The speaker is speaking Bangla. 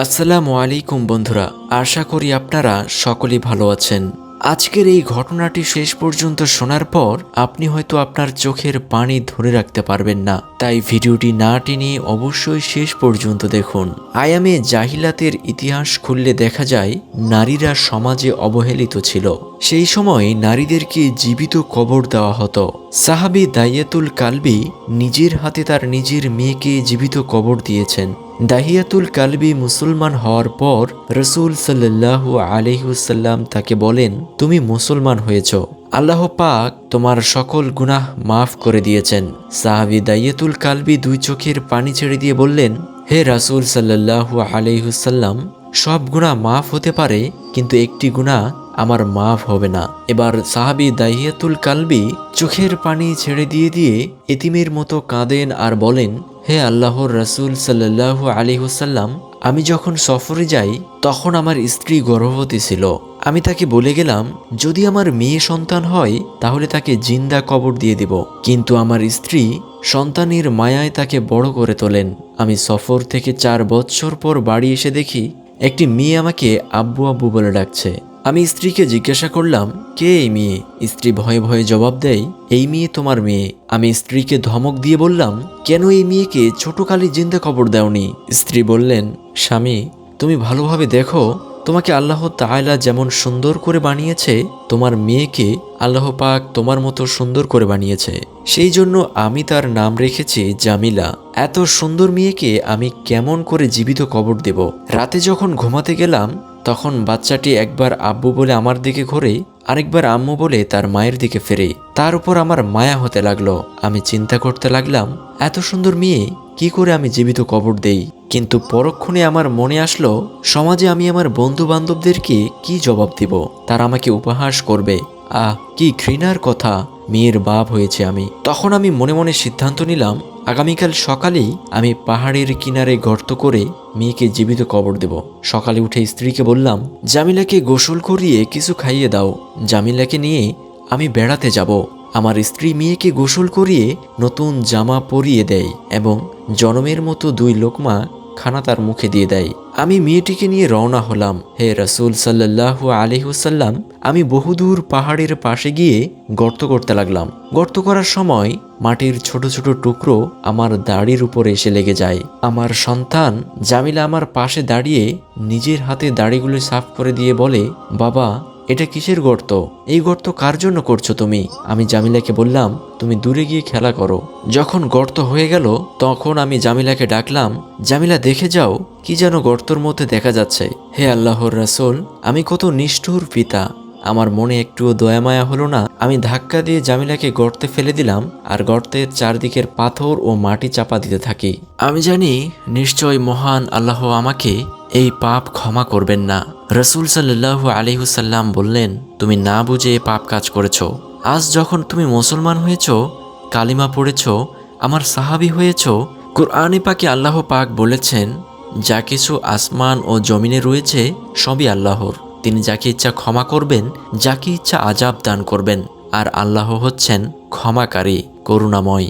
আসসালামু আলাইকুম বন্ধুরা, আশা করি আপনারা সকলেই ভালো আছেন। আজকের এই ঘটনাটি শেষ পর্যন্ত শোনার পর আপনি হয়তো আপনার চোখের পানি ধরে রাখতে পারবেন না, তাই ভিডিওটি না টেনে অবশ্যই শেষ পর্যন্ত দেখুন। আয়ামে জাহিলাতের ইতিহাস খুললে দেখা যায় নারীরা সমাজে অবহেলিত ছিল। সেই সময় নারীদেরকে জীবিত কবর দেওয়া হতো। সাহাবী দাইয়াতুল কালবি নিজের হাতে তার নিজের মেয়েকে জীবিত কবর দিয়েছেন। দাহিয়াতুল কালবি মুসলমান হওয়ার পর রসুল সাল্লাল্লাহু আলাইহি ওয়াসাল্লাম তাকে বলেন, তুমি মুসলমান হয়েছ, আল্লাহ পাক তোমার সকল গুনাহ মাফ করে দিয়েছেন। সাহাবী দাইয়াতুল কালবি দুই চোখের পানি ছেড়ে দিয়ে বললেন, হে রাসূল সাল্লাল্লাহু আলাইহি ওয়াসাল্লাম, সব গুনাহ মাফ হতে পারে, কিন্তু একটি গুনাহ আমার মাফ হবে না। এবার সাহাবী দাহিয়াতুল কালবি চোখের পানি ছেড়ে দিয়ে এতিমের মতো কাঁদেন আর বলেন, হে আল্লাহর রাসূল সাল্লাল্লাহু আলাইহি ওয়াসাল্লাম, আমি যখন সফরে যাই তখন আমার স্ত্রী গর্ভবতী ছিল। আমি তাকে বলে গেলাম, যদি আমার মেয়ে সন্তান হয় তাহলে তাকে জিন্দা কবর দিয়ে দিব, কিন্তু আমার স্ত্রী সন্তানের মায়ায় তাকে বড় করে তোলেন। আমি সফর থেকে 4 বছর পর বাড়ি এসে দেখি একটি মেয়ে আমাকে আব্বু আব্বু বলে ডাকছে। আমি স্ত্রীকে জিজ্ঞাসা করলাম, কে এই মেয়ে? স্ত্রী ভয়ে ভয়ে জবাব দেয়, এই মেয়ে তোমার মেয়ে। আমি স্ত্রীকে ধমক দিয়ে বললাম, কেন এই মেয়েকে ছোটকালে জিন্দা কবর দাওনি? স্ত্রী বললেন, স্বামী, তুমি ভালোভাবে দেখো, তোমাকে আল্লাহ তাআলা যেমন সুন্দর করে বানিয়েছে, তোমার মেয়েকে আল্লাহ পাক তোমার মতো সুন্দর করে বানিয়েছে, সেই জন্য আমি তার নাম রেখেছি জামিলা। এত সুন্দর মেয়েকে আমি কেমন করে জীবিত কবর দেব? রাতে যখন ঘুমাতে গেলাম তখন বাচ্চাটি একবার আব্বু বলে আমার দিকে ঘোরে, আরেকবার আম্মু বলে তার মায়ের দিকে ফেরে। তার উপর আমার মায়া হতে লাগলো। আমি চিন্তা করতে লাগলাম, এত সুন্দর মেয়ে কি করে আমি জীবিত কবর দেই? কিন্তু পরক্ষণে আমার মনে আসলো, সমাজে আমি আমার বন্ধু বান্ধবদেরকে কি জবাব দিব? তারা আমাকে উপহাস করবে। কি ঘৃণার কথা, মেয়ের বাপ হয়েছে আমি। তখন আমি মনে মনে সিদ্ধান্ত নিলাম, আগামীকাল সকালেই আমি পাহাড়ের কিনারে গর্ত করে মেয়েকে জীবিত কবর দেব। সকালে উঠে স্ত্রীকে বললাম, জামিলাকে গোসল করিয়ে কিছু খাইয়ে দাও, জামিলাকে নিয়ে আমি বেড়াতে যাব। আমার স্ত্রী মেয়েকে গোসল করিয়ে নতুন জামা পরিয়ে দেয় এবং জনমের মতো 2 লোকমা খানা তার মুখে দিয়ে দেয়। আমি মেয়েটিকে নিয়ে রওনা হলাম। হে রাসূল সাল্লাল্লাহু আলাইহি ওয়াসাল্লাম, আমি বহুদূর পাহাড়ের পাশে গিয়ে গর্ত করতে লাগলাম। গর্ত করার সময় মাটির ছোট ছোট টুকরো আমার দাড়ির উপরে এসে লেগে যায়। আমার সন্তান জামিলা আমার পাশে দাঁড়িয়ে নিজের হাতে দাড়িগুলো সাফ করে দিয়ে বলে, বাবা, এটা কিসের গর্ত? এই গর্ত কার জন্য করছো তুমি? আমি জামিলাকে বললাম, তুমি দূরে গিয়ে খেলা করো। যখন গর্ত হয়ে গেল তখন আমি জামিলাকে ডাকলাম, জামিলা দেখে যাও, কি যেন গর্তর মধ্যে দেখা যাচ্ছে। হে আল্লাহর রাসূল, আমি কত নিষ্ঠুর পিতা, আমার মনে একটুও দয়া মায়া হলো না। আমি ধাক্কা দিয়ে জামিলাকে গর্তে ফেলে দিলাম আর গর্তের চারদিকের পাথর ও মাটি চাপা দিতে থাকি। আমি জানি নিশ্চয় মহান আল্লাহ আমাকে এই পাপ ক্ষমা করবেন না। রাসূল সাল্লাল্লাহু আলাইহি ওয়াসাল্লাম বললেন, তুমি না বুঝে পাপ কাজ করেছ। আজ যখন তুমি মুসলমান হয়েছ, কালিমা পড়েছ, আমার সাহাবী হয়েছ, কুরআনে পাকে আল্লাহ পাক বলেছেন, যা কিছু আসমান ও জমিনে রয়েছে সবই আল্লাহর। তিনি যাকে ইচ্ছা ক্ষমা করবেন, যাকে ইচ্ছা আযাব দান করবেন, আর আল্লাহ হচ্ছেন ক্ষমাকারী, করুণাময়।